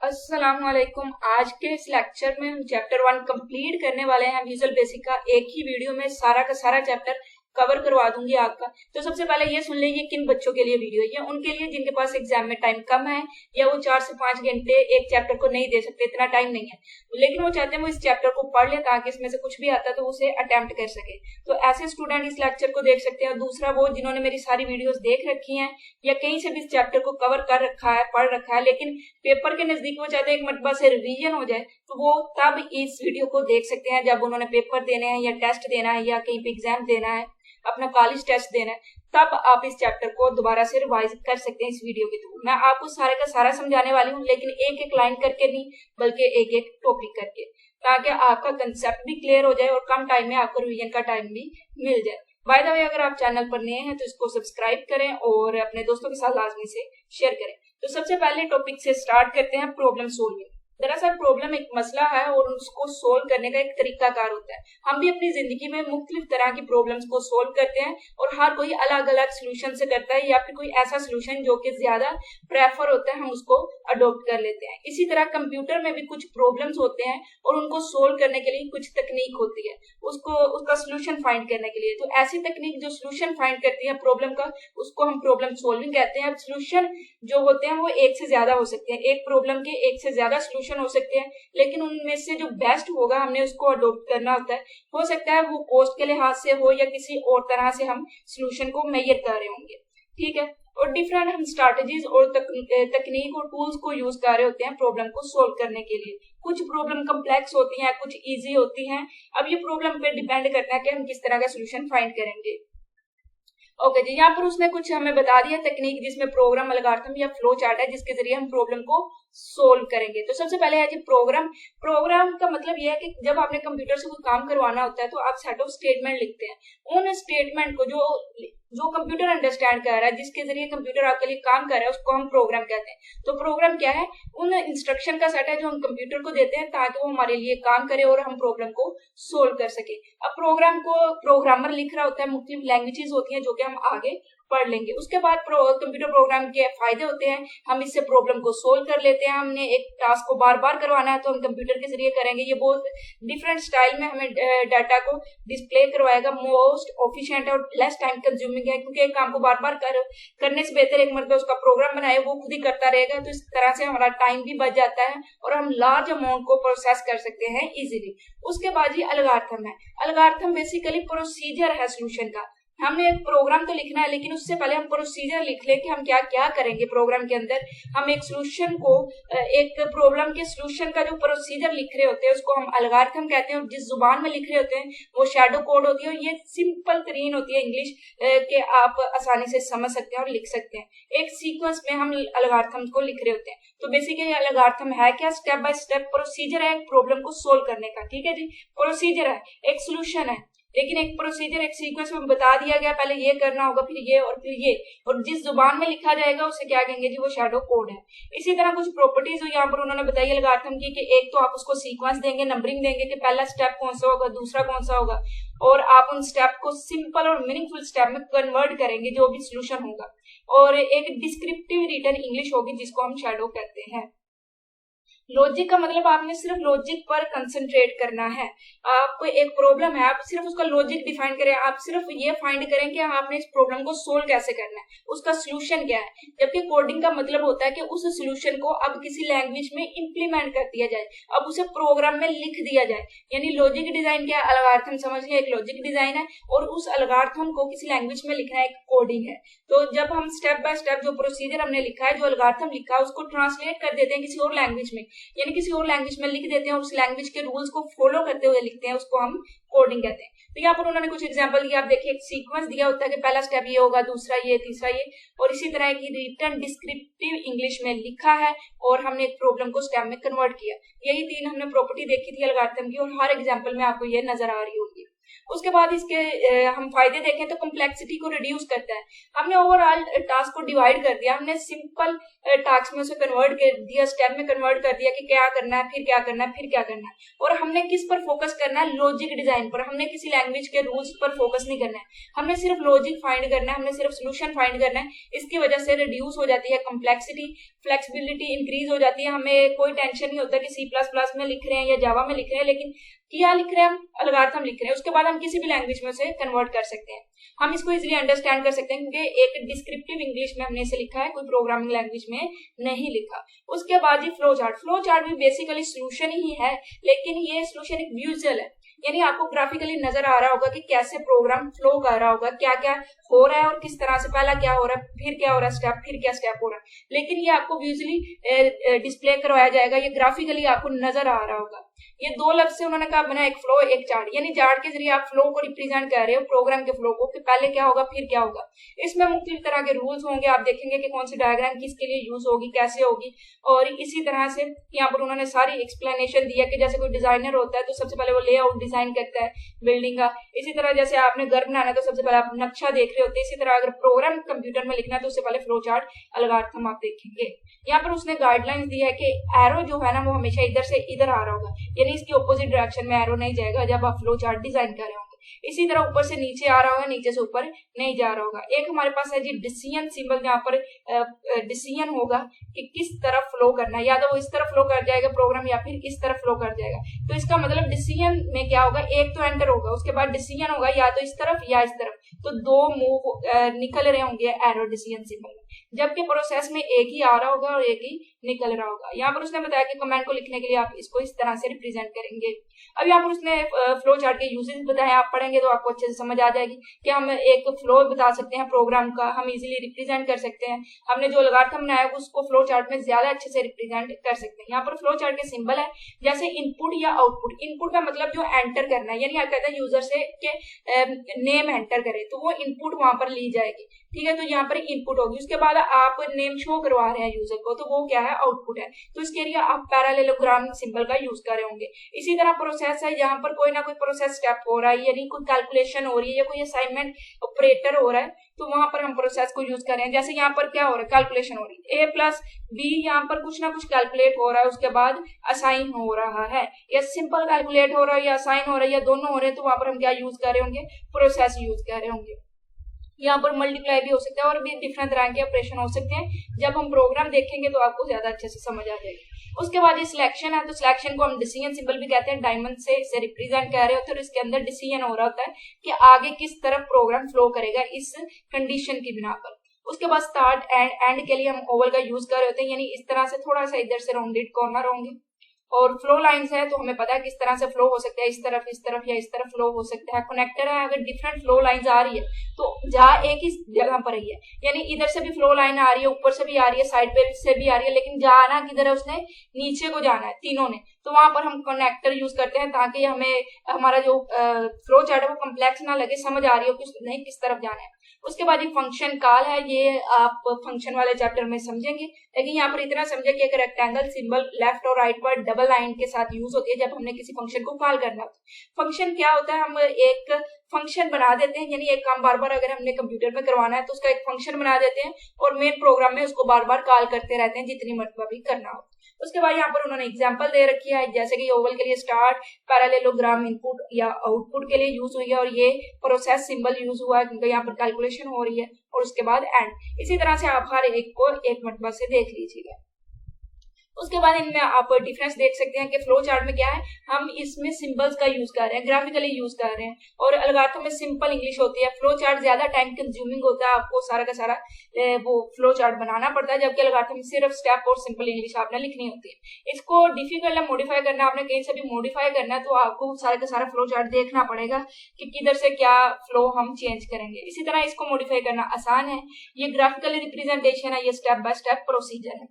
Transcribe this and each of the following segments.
अस्सलामुअलैकुम। आज के इस लेक्चर में हम चैप्टर 1 कंप्लीट करने वाले हैं। विजुअल बेसिक का एक ही वीडियो में सारा का सारा चैप्टर कवर करवा दूंगी आपका। तो सबसे पहले ये सुन लीजिए किन बच्चों के लिए वीडियो है। ये उनके लिए जिनके पास एग्जाम में टाइम कम है या वो 4 से 5 घंटे एक चैप्टर को नहीं दे सकते, इतना टाइम नहीं है, लेकिन वो चाहते हैं वो इस चैप्टर को पढ़ ले ताकि इसमें से कुछ भी आता है तो उसे अटेम्प्ट कर सके। तो ऐसे स्टूडेंट इस लेक्चर को देख सकते हैं। और दूसरा वो जिन्होंने मेरी सारी वीडियोस देख रखी हैं या कहीं से भी इस चैप्टर को कवर कर रखा है, पढ़ रखा है, लेकिन पेपर के नजदीक वो चाहते हैं एक मरतबा से रिवीजन हो जाए, तो वो तब इस वीडियो को देख सकते हैं जब उन्होंने पेपर देने हैं या टेस्ट देना है या कहीं पे एग्जाम देना है, अपना कॉलेज टेस्ट देना है, तब आप इस चैप्टर को दोबारा से रिवाइज कर सकते हैं इस वीडियो के थ्रू। मैं आपको सारे का सारा समझाने वाली हूँ, लेकिन एक एक लाइन करके नहीं बल्कि एक एक टॉपिक करके, ताकि आपका कंसेप्ट भी क्लियर हो जाए और कम टाइम में आपको रिवीजन का टाइम भी मिल जाए। बाय द वे, अगर आप चैनल पर नए हैं तो इसको सब्सक्राइब करें और अपने दोस्तों के साथ लाजमी से शेयर करें। तो सबसे पहले टॉपिक से स्टार्ट करते हैं, प्रॉब्लम सोल्विंग। दरअसल प्रॉब्लम एक मसला है और उसको सोल्व करने का एक तरीकाकार होता है। हम भी अपनी जिंदगी में मुख्तलिफ तरह की प्रॉब्लम्स को सोल्व करते हैं और हर कोई अलग अलग सोल्यूशन से करता है, या फिर कोई ऐसा सोल्यूशन जो कि ज्यादा प्रेफर होता है हम उसको अडॉप्ट कर लेते हैं। इसी तरह कंप्यूटर में भी कुछ प्रॉब्लम्स होते हैं और उनको सोल्व करने के लिए कुछ तकनीक होती है उसका सोल्यूशन फाइंड करने के लिए। तो ऐसी तकनीक जो सोल्यूशन फाइंड करती है प्रॉब्लम का, उसको हम प्रॉब्लम सोल्विंग कहते हैं। अब सोल्यूशन जो होते हैं वो एक से ज्यादा हो सकते हैं, एक प्रॉब्लम के एक से ज्यादा सोल्यूशन हो सकते हैं, लेकिन उनमें से जो बेस्ट होगा हमने उसको अडॉप्ट करना होता है। हो सकता है वो कॉस्ट के लिहाज से हो या किसी और तरह से हम सोल्यूशन को मेजर कर रहे होंगे, ठीक है। और डिफरेंट हम स्ट्रैटेजीज और तकनीक और टूल्स को यूज कर रहे होते हैं प्रॉब्लम को सोल्व करने के लिए। कुछ प्रॉब्लम कम्प्लेक्स होती हैं, कुछ इजी होती हैं। अब ये प्रॉब्लम पे डिपेंड करता है कि हम किस तरह का सोल्यूशन फाइंड करेंगे। ओके जी, यहाँ पर उसने कुछ हमें बता दिया तकनीक, जिसमें प्रोग्राम, एल्गोरिथम या फ्लो चार्ट है, जिसके जरिए हम प्रॉब्लम को सोल्व करेंगे। तो सबसे पहले है जी प्रोग्राम। प्रोग्राम का मतलब यह है कि जब आपने कंप्यूटर से कोई काम करवाना होता है तो आप सेट ऑफ स्टेटमेंट लिखते हैं। उन स्टेटमेंट को जो कंप्यूटर अंडरस्टैंड कर रहा है, जिसके जरिए कंप्यूटर आपके लिए काम कर रहा है, उसको हम प्रोग्राम कहते हैं। तो प्रोग्राम क्या है? उन इंस्ट्रक्शन का सेट है जो हम कंप्यूटर को देते हैं ताकि वो हमारे लिए काम करे और हम प्रॉब्लम को सोल्व कर सके। अब प्रोग्राम को प्रोग्रामर लिख रहा होता है, मुख्तलिफ लैंग्वेजेस होती हैं जो कि हम आगे पढ़ लेंगे। उसके बाद कंप्यूटर प्रोग्राम के फायदे होते हैं, हम इससे प्रॉब्लम को सोल्व कर लेते हैं। हमने एक टास्क को बार बार करवाना है तो हम कंप्यूटर के जरिए करेंगे। ये बहुत डिफरेंट स्टाइल में हमें डाटा को डिस्प्ले करवाएगा, मोस्ट एफिशिएंट और लेस टाइम कंज्यूमिंग है, क्योंकि एक काम को बार बार करने से बेहतर एक मरतबा उसका प्रोग्राम बनाए, वो खुद ही करता रहेगा। तो इस तरह से हमारा टाइम भी बच जाता है और हम लार्ज अमाउंट को प्रोसेस कर सकते हैं इजीली। उसके बाद ही एल्गोरिथम है। एल्गोरिथम बेसिकली प्रोसीजर है सोल्यूशन का। हमने एक प्रोग्राम तो लिखना है, लेकिन उससे पहले हम प्रोसीजर लिख लें कि हम क्या क्या करेंगे प्रोग्राम के अंदर। हम एक सोल्यूशन को, एक प्रॉब्लम के सोल्यूशन का जो प्रोसीजर लिख रहे होते हैं उसको हम एल्गोरिथम कहते हैं, और जिस जुबान में लिख रहे होते हैं वो शैडो कोड होती है। और ये सिंपल तरीन होती है इंग्लिश के आप आसानी से समझ सकते हैं और लिख सकते हैं। एक सीक्वेंस में हम एल्गोरिथम को लिख रहे होते हैं। तो बेसिकली एल्गोरिथम है क्या? स्टेप बाय स्टेप प्रोसीजर है एक प्रॉब्लम को सोल्व करने का, ठीक है जी। प्रोसीजर है, एक सोल्यूशन है, लेकिन एक प्रोसीजर, एक सीक्वेंस में बता दिया गया, पहले ये करना होगा, फिर ये और फिर ये, और जिस जुबान में लिखा जाएगा उसे क्या कहेंगे जी? वो शैडो कोड है। इसी तरह कुछ प्रॉपर्टीज यहाँ पर उन्होंने बताई एल्गोरिथम की, कि एक तो आप उसको सीक्वेंस देंगे, नंबरिंग देंगे कि पहला स्टेप कौन सा होगा, दूसरा कौन सा होगा, और आप उन स्टेप को सिंपल और मीनिंगफुल स्टेप में कन्वर्ट करेंगे जो भी सोल्यूशन होगा। और एक डिस्क्रिप्टिव रिटर्न इंग्लिश होगी जिसको हम शैडो कहते हैं। लॉजिक का मतलब आपने सिर्फ लॉजिक पर कंसंट्रेट करना है। आपको एक प्रॉब्लम है, आप सिर्फ उसका लॉजिक डिफाइन करें, आप सिर्फ ये फाइंड करें कि आपने इस प्रॉब्लम को सोल्व कैसे करना है, उसका सोल्यूशन क्या है। जबकि कोडिंग का मतलब होता है कि उस सोल्यूशन को अब किसी लैंग्वेज में इंप्लीमेंट कर दिया जाए, अब उसे प्रोग्राम में लिख दिया जाए। यानी लॉजिक डिजाइन क्या? एल्गोरिथम समझ लिया, एक लॉजिक डिजाइन है, और उस एल्गोरिथम को किसी लैंग्वेज में लिखना एक कोडिंग है। तो जब हम स्टेप बाय स्टेप जो प्रोसीजर हमने लिखा है, जो एल्गोरिथम लिखा है, उसको ट्रांसलेट कर देते हैं किसी और लैंग्वेज में, यानी किसी और लैंग्वेज में लिख देते हैं और उस लैंग्वेज के रूल्स को फॉलो करते हुए लिखते हैं, उसको हम कोडिंग कहते हैं। तो यहाँ पर उन्होंने कुछ एग्जांपल दिया, आप देखिए एक सीक्वेंस दिया होता है कि पहला स्टेप ये होगा, दूसरा ये, तीसरा ये, और इसी तरह की रिटर्न डिस्क्रिप्टिव इंग्लिश में लिखा है और हमने एक प्रॉब्लम को स्टेप में कन्वर्ट किया। यही तीन हमने प्रॉपर्टी देखी थी एल्गोरिथम की, और हर एग्जाम्पल में आपको ये नजर आ रही होगी। उसके बाद इसके हम फायदे देखें तो कम्प्लेक्सिटी को रिड्यूस करता है। हमने ओवरऑल टास्क को डिवाइड कर दिया, हमने सिंपल टास्क में उसे कन्वर्ट कर दिया, स्टेप में कन्वर्ट कर दिया कि क्या करना है, फिर क्या करना है, फिर क्या करना है। और हमने किस पर फोकस करना है, लॉजिक डिजाइन पर। हमने किसी लैंग्वेज के रूल्स पर फोकस नहीं करना है, हमने सिर्फ लॉजिक फाइंड करना है, हमने सिर्फ सोल्यूशन फाइंड करना है। इसकी वजह से रिड्यूस हो जाती है कम्प्लेक्सिटी, फ्लेक्सिबिलिटी इंक्रीज हो जाती है। हमें कोई टेंशन नहीं होता कि C++ में लिख रहे हैं या जावा में लिख रहे हैं, लेकिन क्या लिख रहे हैं हम, एल्गोरिथम लिख रहे हैं। उसके बाद हम किसी भी लैंग्वेज में उसे कन्वर्ट कर सकते हैं। हम इसको इजीली अंडरस्टैंड कर सकते हैं क्योंकि एक डिस्क्रिप्टिव इंग्लिश में हमने इसे लिखा है, कोई प्रोग्रामिंग लैंग्वेज में नहीं लिखा। उसके बाद ये फ्लो चार्ट भी बेसिकली सोल्यूशन ही है, लेकिन ये सोल्यूशन एक विजुअल है, यानी आपको ग्राफिकली नजर आ रहा होगा कि कैसे प्रोग्राम फ्लो कर रहा होगा, क्या क्या हो रहा है और किस तरह से, पहला क्या हो रहा है, फिर क्या हो रहा है स्टेप, फिर क्या स्टेप हो रहा है। लेकिन ये आपको विजुअली डिस्प्ले करवाया जाएगा, ये ग्राफिकली आपको नजर आ रहा होगा। ये दो लफ्ज से उन्होंने कहा बना, एक फ्लो एक चार्ट, यानी चार्ट के जरिए आप फ्लो को रिप्रेजेंट कर रहे हो, प्रोग्राम के फ्लो को, कि पहले क्या होगा फिर क्या होगा। इसमें मुख्तलिफ तरह के रूल्स होंगे, आप देखेंगे कि कौन सी डायग्राम किसके लिए यूज होगी, कैसे होगी। और इसी तरह से यहाँ पर उन्होंने सारी एक्सप्लेनेशन दिया कि जैसे कोई डिजाइनर होता है तो सबसे पहले वो लेआउट डिजाइन करता है बिल्डिंग का। इसी तरह जैसे आपने घर बनाना है तो सबसे पहले आप नक्शा देख रहे होते हैं। इसी तरह अगर प्रोग्राम कंप्यूटर में लिखना है तो उससे पहले फ्लो चार्ट एल्गोरिथम आप देखेंगे। यहाँ पर उसने गाइडलाइंस दिया है कि एरो जो है ना वो हमेशा इधर से इधर आ रहा होगा, यानी इसकी ऑपोजिट डायरेक्शन में एरो नहीं जाएगा जब आप फ्लो चार्ट डिजाइन कर रहे होंगे। इसी तरह ऊपर से नीचे आ रहा होगा, नीचे से ऊपर नहीं जा रहा होगा। एक हमारे पास है जी डिसीजन सिंबल, जहाँ पर डिसीजन होगा कि किस तरफ फ्लो करना है, या तो वो इस तरफ फ्लो कर जाएगा प्रोग्राम या फिर इस तरफ फ्लो कर जाएगा। तो इसका मतलब डिसीजन में क्या होगा, एक तो एंटर होगा, उसके बाद डिसीजन होगा या तो इस तरफ या इस तरफ, तो दो मूव निकल रहे होंगे एरो डिसीजन सिंबल में, जबकि प्रोसेस में एक ही आ रहा होगा और एक ही निकल रहा होगा। यहाँ पर उसने बताया कि कमांड को लिखने के लिए आप इसको इस तरह से रिप्रेजेंट करेंगे। अब यहाँ पर उसने फ्लो चार्ट के यूजेस बताए, आप पढ़ेंगे तो आपको अच्छे से समझ आ जाएगी कि हम एक फ्लो बता सकते हैं प्रोग्राम का, हम इजीली रिप्रेजेंट कर सकते हैं। हमने जो एल्गोरिथम बनाया है उसको फ्लो चार्ट में ज्यादा अच्छे से रिप्रेजेंट कर सकते हैं। यहाँ पर फ्लो चार्ट के सिंबल है जैसे इनपुट या आउटपुट। इनपुट का मतलब जो एंटर करना है, यानी आप कहते हैं यूजर से के नेम एंटर करे तो वो इनपुट वहां पर ली जाएगी, ठीक है। तो यहाँ पर इनपुट होगी, उसके बाद आप नेम शो करवा रहे हैं यूजर को, तो वो क्या है, आउटपुट है। तो इसके लिए आप पैरेललोग्राम सिंबल का यूज कर रहे होंगे। इसी तरह प्रोसेस है, जहां पर कोई ना कोई प्रोसेस स्टेप हो रहा है, यानी कोई कैलकुलेशन हो रही है या कोई असाइनमेंट ऑपरेटर हो रहा है, तो वहां पर हम प्रोसेस को यूज कर रहे हैं। जैसे यहाँ पर क्या हो रहा है, कैलकुलेशन हो रही है, A+B, यहाँ पर कुछ ना कुछ कैलकुलेट हो रहा है, उसके बाद असाइन हो रहा है, या सिंपल कैलकुलेट हो रहा है या असाइन हो रहा है या दोनों हो रहे हैं, तो वहां पर हम क्या यूज कर रहे होंगे, प्रोसेस यूज कर रहे होंगे। यहाँ पर मल्टीप्लाई भी हो सकता है और भी डिफरेंट तरह के ऑपरेशन हो सकते हैं। जब हम प्रोग्राम देखेंगे तो आपको ज्यादा अच्छे से समझ आ जाएगी। उसके बाद ये सिलेक्शन है, तो सिलेक्शन को हम डिसीजन सिंबल भी कहते हैं, डायमंड से इसे रिप्रेजेंट कर रहे होते हैं। इसके अंदर डिसीजन हो रहा होता है कि आगे किस तरफ प्रोग्राम फ्लो करेगा इस कंडीशन की बिना पर। उसके बाद स्टार्ट एंड के लिए हम ओवल का यूज कर रहे होते हैं, यानी इस तरह से थोड़ा सा इधर से राउंडेड कॉर्नर होंगे। और फ्लो लाइंस है तो हमें पता है किस तरह से फ्लो हो सकता है, इस तरफ या इस तरफ फ्लो हो सकता है। कनेक्टर है, अगर डिफरेंट फ्लो लाइंस आ रही है तो जहाँ एक ही जगह पर ही है, यानी इधर से भी फ्लो लाइन आ रही है, ऊपर से भी आ रही है, साइड पे से भी आ रही है, लेकिन जाना किधर है, उसने नीचे को जाना है तीनों ने, तो वहां पर हम कनेक्टर यूज करते हैं ताकि हमें हमारा जो फ्लो चार्ट है वो कम्प्लेक्स ना लगे, समझ आ रही हो कि नहीं किस तरफ जाना है। उसके बाद ये फंक्शन कॉल है, ये आप फंक्शन वाले चैप्टर में समझेंगे, लेकिन यहाँ पर इतना समझे कि एक रेक्टेंगल सिंबल लेफ्ट और राइट पर डबल लाइन के साथ यूज होती है जब हमने किसी फंक्शन को कॉल करना होता है। फंक्शन क्या होता है, हम एक फंक्शन बना देते हैं, यानी एक काम बार बार अगर हमने कंप्यूटर में करवाना है तो उसका एक फंक्शन बना देते हैं और मेन प्रोग्राम में उसको बार बार कॉल करते रहते हैं जितनी मरतबा भी करना हो। उसके बाद यहाँ पर उन्होंने एग्जांपल दे रखी है, जैसे कि ओवल के लिए स्टार्ट, पैरेललोग्राम इनपुट या आउटपुट के लिए यूज हुई है, और ये प्रोसेस सिंबल यूज हुआ है क्योंकि यहाँ पर कैलकुलेशन हो रही है, और उसके बाद एंड। इसी तरह से आप हर एक को एक मरतबा से देख लीजिएगा। उसके बाद इनमें आप डिफरेंस देख सकते हैं कि फ्लो चार्ट में क्या है, हम इसमें सिंबल्स का यूज कर रहे हैं, ग्राफिकली यूज कर रहे हैं, और एल्गोरिथम में सिंपल इंग्लिश होती है। फ्लो चार्ट ज्यादा टाइम कंज्यूमिंग होता है, आपको सारा का सारा वो फ्लो चार्ट बनाना पड़ता है, जबकि एल्गोरिथम में सिर्फ स्टेप और सिंपल इंग्लिश आपने लिखनी होती है। इसको डिफिकल्ट है मॉडिफाई करना, आपने कहीं से भी मॉडिफाई करना है तो आपको सारा का सारा फ्लो चार्ट देखना पड़ेगा कि किधर से क्या फ्लो हम चेंज करेंगे। इसी तरह इसको मॉडिफाई करना आसान है, ये ग्राफिकली रिप्रेजेंटेशन है, ये स्टेप बाय स्टेप प्रोसीजर है।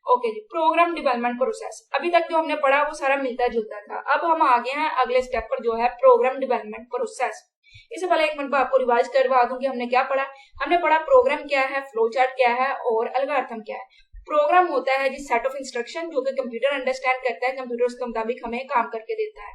ओके जी, प्रोग्राम डेवलपमेंट प्रोसेस, अभी तक जो हमने पढ़ा वो सारा मिलता जुलता था। अब हम आ गए हैं अगले स्टेप पर जो है प्रोग्राम डेवलपमेंट प्रोसेस। इससे पहले एक मिनट आपको रिवाइज करवा दूं कि हमने क्या पढ़ा। हमने पढ़ा प्रोग्राम क्या है, फ्लो चार्ट क्या है और एल्गोरिथम क्या है। प्रोग्राम होता है जिस सेट ऑफ इंस्ट्रक्शन जो कि कंप्यूटर अंडरस्टैंड करता है, कंप्यूटर उसके मुताबिक हमें काम करके देता है।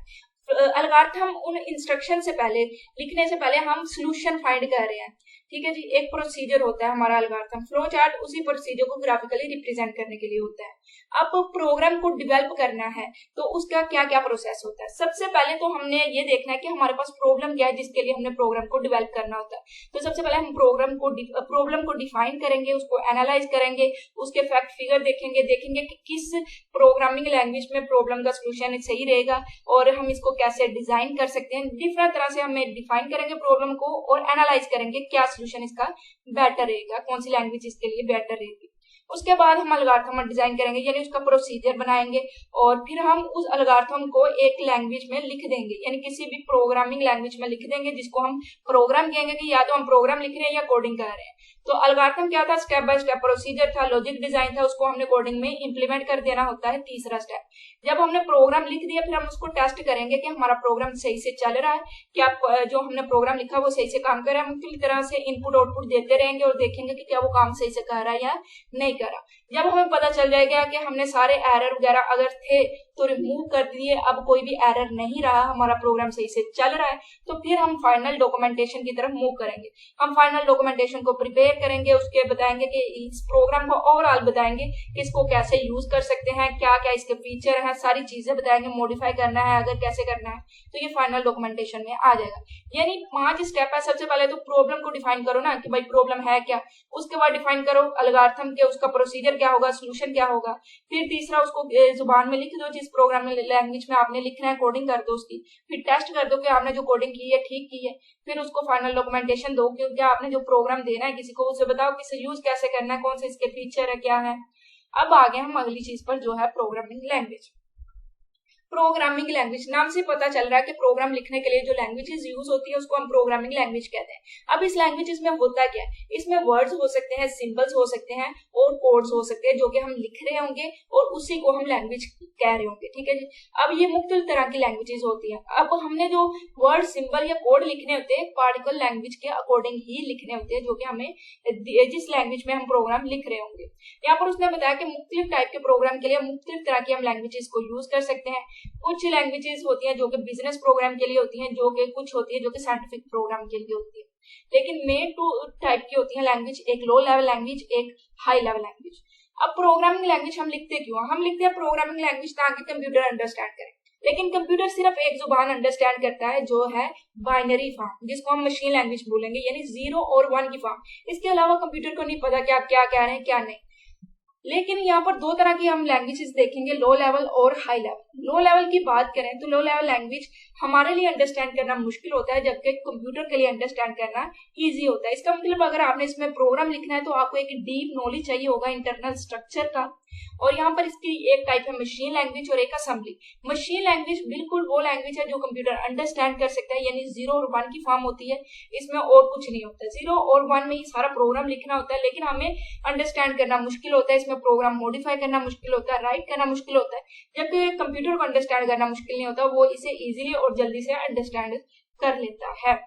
एल्गोरिथम उन इंस्ट्रक्शन से पहले, लिखने से पहले हम सोल्यूशन फाइंड कर रहे हैं, ठीक है जी। एक प्रोसीजर होता है हमारा एल्गोरिथम, फ्लो चार्ट उसी प्रोसीजर को ग्राफिकली रिप्रेजेंट करने के लिए होता है। अब प्रोग्राम को डेवलप करना है तो उसका क्या क्या प्रोसेस होता है। सबसे पहले तो हमने ये देखना है कि हमारे पास प्रॉब्लम क्या है जिसके लिए हमने प्रोग्राम को डेवलप करना होता है। तो सबसे पहले हम प्रॉब्लम को डिफाइन करेंगे, उसको एनालाइज करेंगे, उसके फैक्ट फिगर देखेंगे कि किस प्रोग्रामिंग लैंग्वेज में प्रॉब्लम का सोल्यूशन सही रहेगा और हम इसको कैसे डिजाइन कर सकते हैं। डिफरेंट तरह से हमें डिफाइन करेंगे प्रॉब्लम को और एनालाइज करेंगे क्या सोल्यूशन इसका बेटर रहेगा, कौन सी लैंग्वेज इसके लिए बेटर रहेगी। उसके बाद हम एल्गोरिथम डिजाइन करेंगे, यानी उसका प्रोसीजर बनाएंगे और फिर हम उस एल्गोरिथम को एक लैंग्वेज में लिख देंगे, यानी किसी भी प्रोग्रामिंग लैंग्वेज में लिख देंगे जिसको हम प्रोग्राम कहेंगे कि या तो हम प्रोग्राम लिख रहे हैं या कोडिंग कर रहे हैं। तो एल्गोरिथम क्या था, स्टेप बाय स्टेप प्रोसीजर था, लॉजिक डिजाइन था, उसको हमने कोडिंग में इंप्लीमेंट कर देना होता है। तीसरा स्टेप, जब हमने प्रोग्राम लिख दिया फिर हम उसको टेस्ट करेंगे कि हमारा प्रोग्राम सही से चल रहा है, क्या जो हमने प्रोग्राम लिखा वो सही से काम कर रहा है। हम किसी तरह से इनपुट आउटपुट देते रहेंगे और देखेंगे कि क्या वो काम सही से कर रहा है या नहीं कर रहा। जब हमें पता चल जाएगा कि हमने सारे एरर वगैरह अगर थे तो रिमूव कर दिए, अब कोई भी एरर नहीं रहा, हमारा प्रोग्राम सही से चल रहा है, तो फिर हम फाइनल डॉक्यूमेंटेशन की तरफ मूव करेंगे। हम फाइनल डॉक्यूमेंटेशन को प्रिपेयर करेंगे, उसके बताएंगे कि इस प्रोग्राम को ओवरऑल बताएंगे कि इसको कैसे यूज कर सकते हैं, क्या क्या इसके फीचर हैं, सारी चीजें बताएंगे, मॉडिफाई करना है अगर कैसे करना है, तो ये फाइनल डॉक्यूमेंटेशन में आ जाएगा। यानी 5 स्टेप है। सबसे पहले तो प्रॉब्लम को डिफाइन करो ना कि भाई प्रॉब्लम है क्या, उसके बाद डिफाइन करो एल्गोरिथम के उसका प्रोसीजर क्या होगा, सोल्यूशन क्या होगा। फिर तीसरा उसको जुबान में लिख दो, जिस प्रोग्रामिंग लैंग्वेज में आपने लिखना है, कोडिंग कर दो उसकी, फिर टेस्ट कर दो कि आपने जो कोडिंग की है ठीक की है। फिर उसको फाइनल डॉक्यूमेंटेशन दो कि क्या आपने जो प्रोग्राम देना है किसी को, उसे बताओ कि इसे यूज कैसे करना है, कौन से इसके फीचर है, क्या है। अब आगे हम अगली चीज पर जो है प्रोग्रामिंग लैंग्वेज। प्रोग्रामिंग लैंग्वेज नाम से पता चल रहा है कि प्रोग्राम लिखने के लिए जो लैंग्वेजेस यूज होती है उसको हम प्रोग्रामिंग लैंग्वेज कहते हैं। अब इस लैंग्वेजेस में होता क्या है, इसमें वर्ड्स हो सकते हैं, सिंबल्स हो सकते हैं और कोड्स हो सकते हैं जो कि हम लिख रहे होंगे और उसी को हम लैंग्वेज कह रहे होंगे, ठीक है जी। अब ये मुख्तलिफ तरह की लैंग्वेजेस होती हैं। अब हमने जो वर्ड, सिंबल या कोड लिखने होते हैं पार्टिकुलर लैंग्वेज के अकॉर्डिंग ही लिखने होते हैं, जो कि हमें जिस लैंग्वेज में हम प्रोग्राम लिख रहे होंगे। यहाँ पर उसने बताया कि मुख्तलिफ टाइप के प्रोग्राम के लिए मुख्तलिफ तरह की हम लैंग्वेजेस को यूज कर सकते हैं। कुछ लैंग्वेजेस होती हैं जो कि बिजनेस प्रोग्राम के लिए होती हैं, जो कि कुछ होती है जो कि साइंटिफिक प्रोग्राम के लिए होती है। लेकिन मेन 2 टाइप की होती है लैंग्वेज, एक लो लेवल लैंग्वेज, एक हाई लेवल लैंग्वेज। अब प्रोग्रामिंग लैंग्वेज हम लिखते क्यों, हम लिखते हैं प्रोग्रामिंग लैंग्वेज ताकि कंप्यूटर अंडरस्टैंड करे। लेकिन कंप्यूटर सिर्फ एक जुबान अंडरस्टैंड करता है जो है बाइनरी फॉर्म, जिसको हम मशीन लैंग्वेज बोलेंगे, यानी 0 और 1 की फॉर्म। इसके अलावा कंप्यूटर को नहीं पता कि आप क्या कह रहे हैं क्या नहीं। लेकिन यहाँ पर 2 तरह की हम लैंग्वेजेस देखेंगे, लो लेवल और हाई लेवल। लो लेवल की बात करें तो लो लेवल लैंग्वेज हमारे लिए अंडरस्टैंड करना मुश्किल होता है, जबकि कंप्यूटर के लिए अंडरस्टैंड करना इजी होता है। इसका मतलब अगर आपने इसमें प्रोग्राम लिखना है तो आपको एक डीप नॉलेज चाहिए होगा इंटरनल स्ट्रक्चर का। और यहाँ पर इसकी एक टाइप है मशीन लैंग्वेज और एक असेंबली। मशीन लैंग्वेज बिल्कुल वो लैंग्वेज है जो कंप्यूटर अंडरस्टैंड कर सकता है, यानी 0 और 1 की फॉर्म होती है, इसमें और कुछ नहीं होता। 0 और 1 में ही सारा प्रोग्राम लिखना होता है, लेकिन हमें अंडरस्टैंड करना मुश्किल होता है, इसमें प्रोग्राम मॉडिफाई करना मुश्किल होता है, राइट करना मुश्किल होता है। जबकि कंप्यूटर को अंडरस्टैंड करना मुश्किल नहीं होता, वो इसे इजीली और जल्दी से अंडरस्टैंड कर लेता है।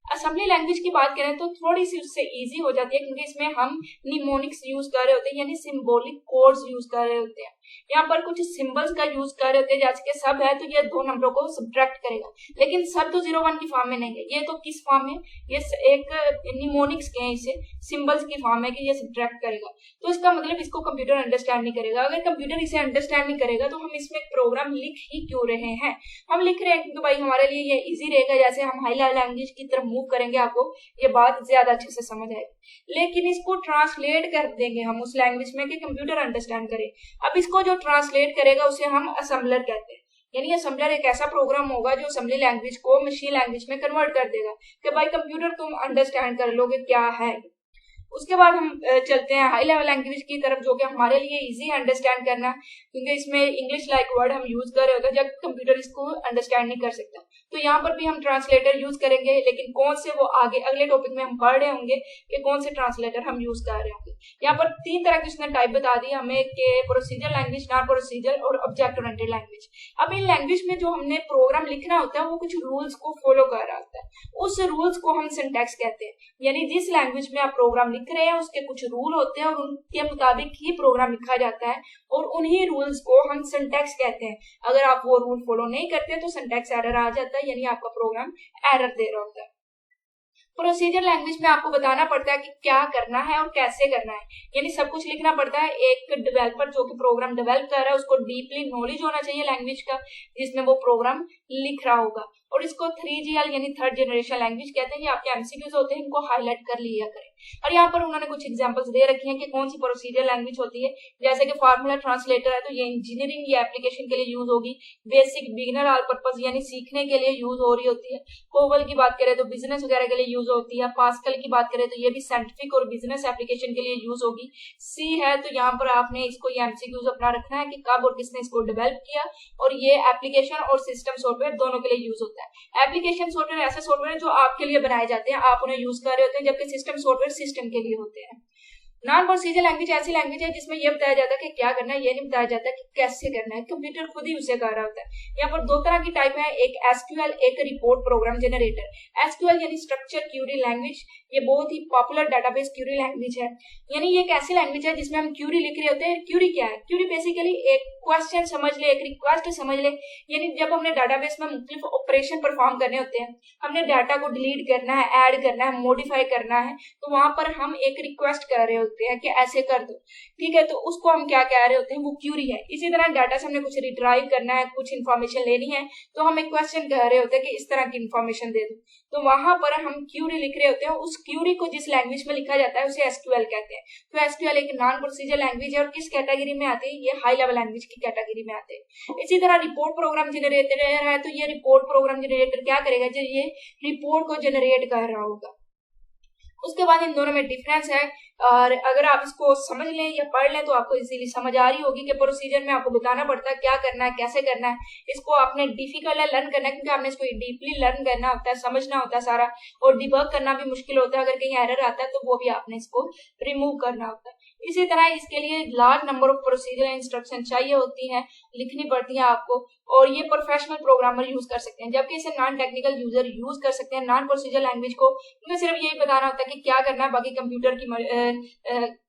असेंबली लैंग्वेज की बात करें तो थोड़ी सी उससे इजी हो जाती है, क्योंकि इसमें हम निमोनिक्स यूज कर रहे होते हैं, यानी सिंबॉलिक कोड्स यूज कर रहे होते हैं। यहाँ पर कुछ सिंबल्स का यूज कर रहे होते हैं, जैसे कि सब है तो ये 2 नंबरों को सब्ट्रैक्ट करेगा, लेकिन सब तो 0 1 की फॉर्म में नहीं है। ये तो किस फॉर्म है, ये एक निमोनिक्स के हैं, इसे सिंबल्स की फॉर्म है कि ये सब्ट्रैक्ट करेगा। तो इसका मतलब इसको कंप्यूटर अंडरस्टैंड नहीं करेगा। अगर कंप्यूटर इसे अंडरस्टैंड नहीं करेगा तो हम इसमें प्रोग्राम लिख ही क्यों रहे हैं। हम लिख रहे हैं क्योंकि भाई हमारे लिए ये इजी रहेगा, जैसे हम हाई लेवल लैंग्वेज की तरफ मूव करेंगे आपको ये बात ज्यादा अच्छे से समझ आएगी। लेकिन इसको ट्रांसलेट कर देंगे हम उस लैंग्वेज में कि कंप्यूटर अंडरस्टैंड करे। अब इसको जो ट्रांसलेट करेगा उसे हम असेंबलर कहते हैं, यानी असेंबलर एक ऐसा प्रोग्राम होगा जो असेंबली लैंग्वेज को मशीन लैंग्वेज में कन्वर्ट कर देगा कि भाई कंप्यूटर तुम अंडरस्टैंड कर लोगे क्या है। उसके बाद हम चलते हैं हाई लेवल लैंग्वेज की तरफ, जो कि हमारे लिए इजी अंडरस्टैंड करना, क्योंकि इसमें इंग्लिश लाइक वर्ड हम यूज कर रहे होते हैं जब कंप्यूटर इसको अंडरस्टैंड नहीं कर सकता। तो यहाँ पर भी हम ट्रांसलेटर यूज करेंगे, लेकिन कौन से वो आगे अगले टॉपिक में हम पढ़ रहे होंगे कि कौन से ट्रांसलेटर हम यूज कर रहे होंगे। यहाँ पर 3 तरह की उसने टाइप बता दी हमें कि प्रोसीजर लैंग्वेज, नॉन प्रोसीजर और ऑब्जेक्ट ओरिएंटेड लैंग्वेज। अब इन लैंग्वेज में जो हमने प्रोग्राम लिखना होता है वो कुछ रूल्स को फॉलो कर रहा होता है, उस रूल्स को हम सिंटैक्स कहते हैं। यानी जिस लैंग्वेज में आप प्रोग्राम लिख रहे हैं उसके कुछ रूल होते हैं और उनके मुताबिक ही प्रोग्राम लिखा जाता है और उन्हीं रूल्स को हम सिंटैक्स कहते हैं। अगर आप वो रूल फॉलो नहीं करते तो सिंटैक्स एरर आ जाता है, यानी आपका प्रोग्राम एरर दे रहा होता है। प्रोसीजर लैंग्वेज में आपको बताना पड़ता है कि क्या करना है और कैसे करना है, यानी सब कुछ लिखना पड़ता है। एक डेवलपर जो कि प्रोग्राम डेवलप कर रहा है उसको डीपली नॉलेज होना चाहिए लैंग्वेज का जिसमें वो प्रोग्राम लिख रहा होगा। और इसको 3GL यानी थर्ड जनरेशन लैंग्वेज कहते हैं। ये आपके एमसीक्यूज होते हैं, इनको हाईलाइट कर लिया करें। और यहाँ पर उन्होंने कुछ एग्जांपल्स दे रखी हैं कि कौन सी प्रोसीजर लैंग्वेज होती है। जैसे कि फार्मूला ट्रांसलेटर है तो ये इंजीनियरिंग या एप्लीकेशन के लिए यूज होगी। बेसिक बिगिनर ऑल पर्पस यानी सीखने के लिए यूज हो रही होती है। कोवल की बात करें तो बिजनेस वगैरह के लिए यूज होती है। पास्कल की बात करें तो ये भी साइंटिफिक और बिजनेस एप्लीकेशन के लिए यूज होगी। सी है तो यहाँ पर आपने इसको ये एमसीक्यूज अपना रखना है कि कब और किसने इसको डेवलप किया, और ये एप्लीकेशन और सिस्टम सॉफ्टवेयर दोनों के लिए यूज होता है। एप्लीकेशन सॉफ्टवेयर ऐसे सॉफ्टवेयर जो आपके लिए बनाए जाते हैं, आप उन्हें यूज कर रहे होते हैं, जबकि सिस्टम सॉफ्टवेयर सिस्टम के लिए होते हैं। नॉन प्रोसीजर लैंग्वेज ऐसी लैंग्वेज है जिसमें यह बताया जाता है कि क्या करना है, ये नहीं बताया जाता कि कैसे करना है, कंप्यूटर खुद ही उसे कर रहा होता है। यहाँ पर दो तरह की टाइप है, एक एसक्यूएल, एक रिपोर्ट प्रोग्राम जनरेटर। एसक्यूएल यानी स्ट्रक्चर क्यूरी लैंग्वेज, ये बहुत ही पॉपुलर डाटाबेस क्यूरी लैंग्वेज है। यानी ये एक ऐसी लैंग्वेज है जिसमें हम क्यूरी लिख रहे होते हैं। क्यूरी क्या है? क्यूरी बेसिकली एक क्वेश्चन समझ ले, एक रिक्वेस्ट समझ ले, यानी जब हमने डाटाबेस में मुख्तलिफ ऑपरेशन परफॉर्म करने होते हैं, हमने डाटा को डिलीट करना है, ऐड करना है, मॉडिफाई करना है, तो वहां पर हम एक रिक्वेस्ट कर रहे होते हैं कि ऐसे कर दो, ठीक है, तो उसको हम क्या कह रहे होते हैं, वो क्यूरी है। इसी तरह डाटा से हमने कुछ रिट्राइव करना है, कुछ इन्फॉर्मेशन लेनी है, तो हम एक क्वेश्चन कह रहे होते हैं कि इस तरह की इन्फॉर्मेशन दे दो, तो वहां पर हम क्यूरी लिख रहे होते हैं। उस क्यूरी को जिस लैंग्वेज में लिखा जाता है उसे एसक्यूएल कहते हैं। तो एसक्यूएल एक नॉन प्रोसीजर लैंग्वेज है और किस कैटेगरी में आती है? ये हाई लेवल लैंग्वेज की कैटेगरी में आते हैं। इसी तरह रिपोर्ट प्रोग्राम जनरेटर है, तो ये रिपोर्ट प्रोग्राम जनरेटर क्या करेगा? जो ये रिपोर्ट को जनरेट कर रहा होगा। उसके बाद इन दोनों में डिफरेंस है, और अगर आप इसको समझ लें या पढ़ लें तो आपको इजीली समझ आ रही होगी कि प्रोसीजर में आपको बताना पड़ता है क्या करना है, कैसे करना है। इसको आपने डिफिकल्ट है लर्न करना है, क्योंकि आपने इसको डीपली लर्न करना होता है, समझना होता है सारा, और डिबग करना भी मुश्किल होता है। अगर कहीं एरर आता है तो वो भी आपने इसको रिमूव करना होता है। इसी तरह इसके लिए large number of procedure instruction चाहिए होती है, लिखनी पड़ती है आपको, और ये प्रोफेशनल प्रोग्रामर यूज कर सकते हैं, जबकि इसे नॉन टेक्निकल यूजर यूज कर सकते हैं। नॉन प्रोसीजर लैंग्वेज को उन्हें सिर्फ यही बताना होता है कि क्या करना है, बाकी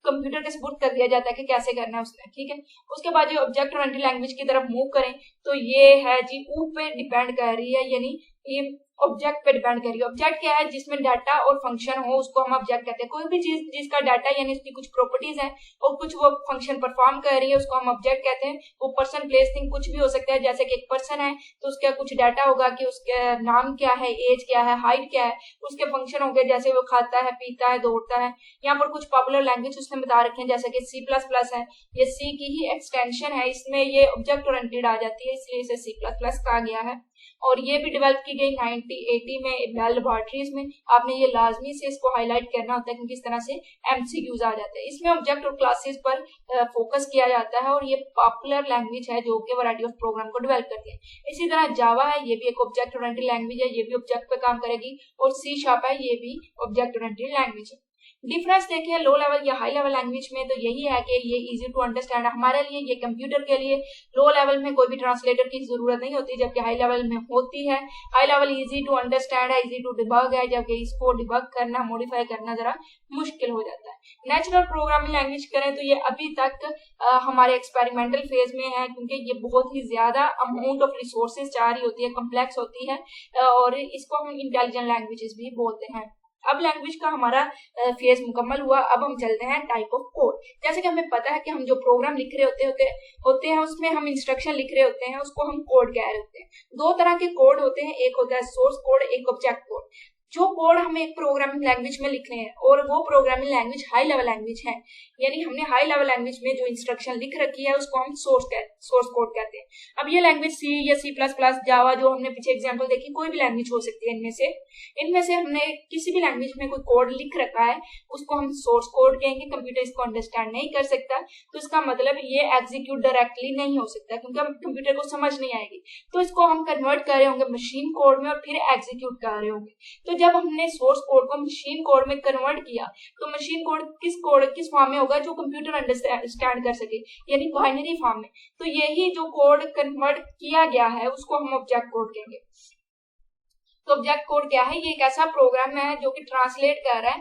कंप्यूटर के सपोर्ट कर दिया जाता है कि कैसे करना है उसने, ठीक है। उसके बाद जो ऑब्जेक्ट ओरिएंटेड लैंग्वेज की तरफ मूव करें तो ये है जी ऊ पे डिपेंड कर रही है, यानी ये ऑब्जेक्ट पे डिपेंड कर रही है। ऑब्जेक्ट क्या है? जिसमें डाटा और फंक्शन हो उसको हम ऑब्जेक्ट कहते हैं। कोई भी चीज जिसका डाटा यानी उसकी कुछ प्रॉपर्टीज है और कुछ वो फंक्शन परफॉर्म कर रही है उसको हम ऑब्जेक्ट कहते हैं। वो पर्सन, प्लेस, थिंग कुछ भी हो सकता है। जैसे कि एक पर्सन है तो उसका कुछ डाटा होगा कि उसके नाम क्या है, एज क्या है, हाइट क्या है, उसके फंक्शन होंगे जैसे वो खाता है, पीता है, दौड़ता है। यहाँ पर कुछ पॉपुलर लैंग्वेज उसने बता रखे हैं जैसे कि C++ है, ये सी की ही एक्सटेंशन है, इसमें ये ऑब्जेक्ट ओरिएंटेड आ जाती है इसलिए इसे C++ कहा गया है। और ये भी डेवलप की गई 1980 में बेल लैबोरेटरीज में। आपने ये लाजमी से इसको हाईलाइट करना होता है क्योंकि इस तरह से एमसीक्यूज आ जाते हैं। इसमें ऑब्जेक्ट और क्लासेस पर फोकस किया जाता है और ये पॉपुलर लैंग्वेज है जो कि वैरायटी ऑफ प्रोग्राम को डेवलप करती है। इसी तरह जावा है, ये भी एक ऑब्जेक्ट ओरिएंटेड लैंग्वेज है, ये भी ऑब्जेक्ट पे काम करेगी। और C# है, ये भी ऑब्जेक्ट ओरिएंटेड लैंग्वेज है। डिफरेंस देखें लो लेवल या हाई लेवल लैंग्वेज में तो यही है कि ये इजी टू अंडरस्टैंड हमारे लिए, ये कंप्यूटर के लिए। लो लेवल में कोई भी ट्रांसलेटर की जरूरत नहीं होती जबकि हाई लेवल में होती है। High level easy to understand है, इजी टू डिबग है, जबकि इसको डिबग करना, मॉडिफाई करना जरा मुश्किल हो जाता है। नेचुरल प्रोग्रामिंग लैंग्वेज करें तो ये अभी तक हमारे एक्सपेरिमेंटल फेज में है क्योंकि ये बहुत ही ज्यादा अमाउंट ऑफ रिसोर्सेज चाह रही होती है, कम्प्लेक्स होती है, और इसको हम इंटेलिजेंट लैंग्वेजेस भी बोलते हैं। अब लैंग्वेज का हमारा फेज मुकम्मल हुआ। अब हम चलते हैं टाइप ऑफ कोड। जैसे कि हमें पता है कि हम जो प्रोग्राम लिख रहे होते हैं उसमें हम इंस्ट्रक्शन लिख रहे होते हैं, उसको हम कोड कह रहे होते हैं। दो तरह के कोड होते हैं, एक होता है सोर्स कोड, एक ऑब्जेक्ट कोड। जो कोड हमें एक प्रोग्रामिंग लैंग्वेज में लिखने हैं और वो programming language high level language है, यानी हमने हाई लेवल लैंग्वेज में जो इंस्ट्रक्शन लिख रखी है उसको हम सोर्स कोड कहते हैं। अब ये लैंग्वेज C या C++, जावा जो हमने पीछे एग्जांपल देखी, कोई भी लैंग्वेज हो सकती है इनमें से हमने किसी भी लैंग्वेज में कोई कोड लिख रखा है उसको हम सोर्स कोड कहेंगे। कंप्यूटर इसको अंडरस्टैंड नहीं कर सकता तो इसका मतलब ये एग्जीक्यूट डायरेक्टली नहीं हो सकता क्योंकि कंप्यूटर को समझ नहीं आएगी, तो इसको हम कन्वर्ट कर रहे होंगे मशीन कोड में और फिर एग्जीक्यूट कर रहे होंगे। तो जब हमने सोर्स कोड को मशीन कोड में कन्वर्ट किया तो मशीन कोड किस फॉर्म में होगा जो कंप्यूटर अंडरस्टैंड कर सके, यानी बाइनरी फॉर्म में। तो यही जो कोड कन्वर्ट किया गया है उसको हम ऑब्जेक्ट कोड कहेंगे। तो ऑब्जेक्ट कोड क्या है? ये एक ऐसा प्रोग्राम है जो कि ट्रांसलेट कर रहा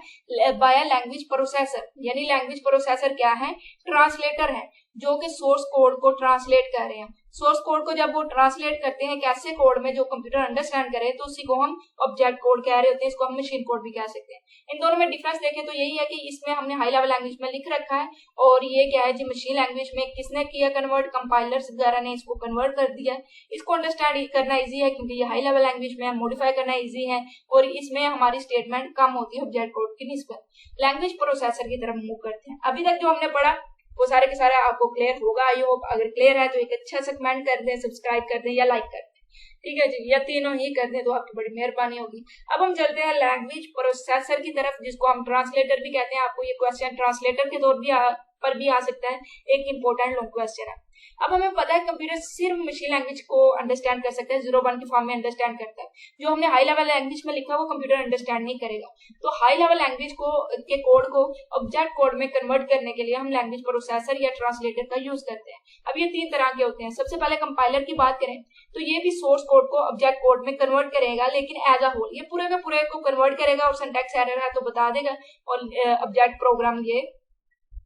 है बाय लैंग्वेज प्रोसेसर। यानी लैंग्वेज प्रोसेसर क्या है? ट्रांसलेटर है, जो कि सोर्स कोड को ट्रांसलेट कर रहे हैं। सोर्स कोड को जब वो ट्रांसलेट करते हैं कैसे कोड में जो कंप्यूटर अंडरस्टैंड करे, तो उसी को हम ऑब्जेक्ट कोड कह रहे होते हैं। इसको हम मशीन कोड भी कह सकते हैं। इन दोनों में डिफरेंस देखें तो यही है कि इसमें हमने हाई लेवल लैंग्वेज में लिख रखा है, और ये क्या है जी, मशीन लैंग्वेज में किसने किया कन्वर्ट? कंपाइलर्स वगैरह ने इसको कन्वर्ट कर दिया। इसको अंडरस्टैंड करना इजी है क्योंकि ये हाई लेवल लैंग्वेज में मॉडिफाई करना इजी है, और इसमें हमारी स्टेटमेंट कम होती है ऑब्जेक्ट कोड की निस्बत। लैंग्वेज प्रोसेसर की तरफ मूव करते हैं। अभी तक जो हमने पढ़ा वो सारे के सारे आपको क्लियर होगा। आई होप अगर क्लियर है तो एक अच्छा सा कमेंट कर दें, सब्सक्राइब कर दें या लाइक कर दें, ठीक है जी, या तीनों ही कर दें तो आपकी बड़ी मेहरबानी होगी। अब हम चलते हैं लैंग्वेज प्रोसेसर की तरफ, जिसको हम ट्रांसलेटर भी कहते हैं। आपको ये क्वेश्चन ट्रांसलेटर के तौर पर भी आ सकता है, एक इंपॉर्टेंट लॉन्ग क्वेश्चन है। अब हमें पता है कंप्यूटर सिर्फ मशीन लैंग्वेज को अंडरस्टैंड कर सकता है, 0-1 के फॉर्म में अंडरस्टैंड करता है। जो हमने हाई लेवल लैंग्वेज में लिखा है वो कंप्यूटर अंडरस्टैंड नहीं करेगा। तो हाई लेवल लैंग्वेज के कोड को ऑब्जेक्ट कोड में कन्वर्ट करने के लिए हम लैंग्वेज प्रोसेसर या ट्रांसलेटर का यूज करते हैं। अब ये 3 तरह के होते हैं। सबसे पहले कंपाइलर की बात करें तो ये भी सोर्स कोड को ऑब्जेक्ट कोड में कन्वर्ट करेगा, लेकिन एज अ होल ये पूरे के पूरे को कन्वर्ट करेगा, और सिंटैक्स एरर है तो बता देगा, और ऑब्जेक्ट प्रोग्राम ये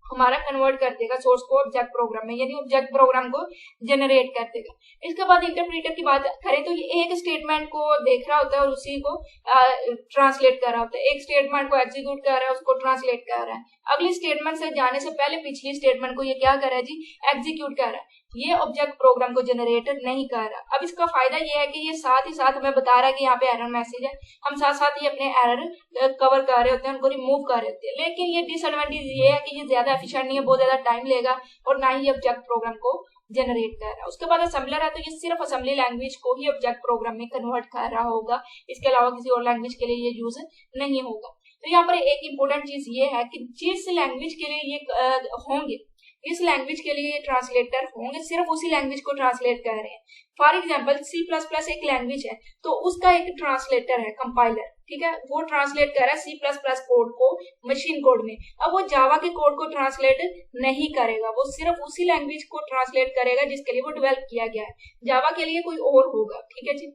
हमारा कन्वर्ट कर देगा सोर्स को ऑब्जेक्ट प्रोग्राम में, यानी ऑब्जेक्ट प्रोग्राम को जनरेट कर देगा। इसके बाद इंटरप्रीटर की बात करें तो ये एक स्टेटमेंट को देख रहा होता है और उसी को ट्रांसलेट कर रहा होता है। एक स्टेटमेंट को एग्जीक्यूट कर रहा है, उसको ट्रांसलेट कर रहा है। अगली स्टेटमेंट से जाने से पहले पिछली स्टेटमेंट को ये क्या कर रहा है जी? एग्जीक्यूट कर रहा है। ये ऑब्जेक्ट प्रोग्राम को जनरेट नहीं कर रहा। अब इसका फायदा ये है कि ये साथ ही साथ हमें बता रहा है कि यहाँ पे एरर मैसेज है, हम साथ साथ ही अपने एरर कवर कर रहे होते हैं, उनको रिमूव कर रहे होते हैं। लेकिन ये डिसएडवांटेज ये है कि ये ज्यादा एफिशिएंट नहीं है, बहुत ज्यादा टाइम लेगा, और ना ही ऑब्जेक्ट प्रोग्राम को जनरेट कर रहा है। उसके बाद असेंबलर है, तो ये सिर्फ असेंबली लैंग्वेज को ही ऑब्जेक्ट प्रोग्राम में कन्वर्ट कर रहा होगा, इसके अलावा किसी और लैंग्वेज के लिए ये यूज नहीं होगा। तो यहाँ पर एक इंपॉर्टेंट चीज ये है कि जिस लैंग्वेज के लिए ये होंगे, इस लैंग्वेज के लिए ट्रांसलेटर होंगे, सिर्फ उसी लैंग्वेज को ट्रांसलेट कर रहे हैं। फॉर एग्जाम्पल C++ एक लैंग्वेज है, तो उसका एक ट्रांसलेटर है कंपाइलर, ठीक है, वो ट्रांसलेट कर रहा है C++ कोड को मशीन कोड में। अब वो जावा के कोड को ट्रांसलेट नहीं करेगा, वो सिर्फ उसी लैंग्वेज को ट्रांसलेट करेगा जिसके लिए वो डेवलप किया गया है। जावा के लिए कोई और होगा, ठीक है जी।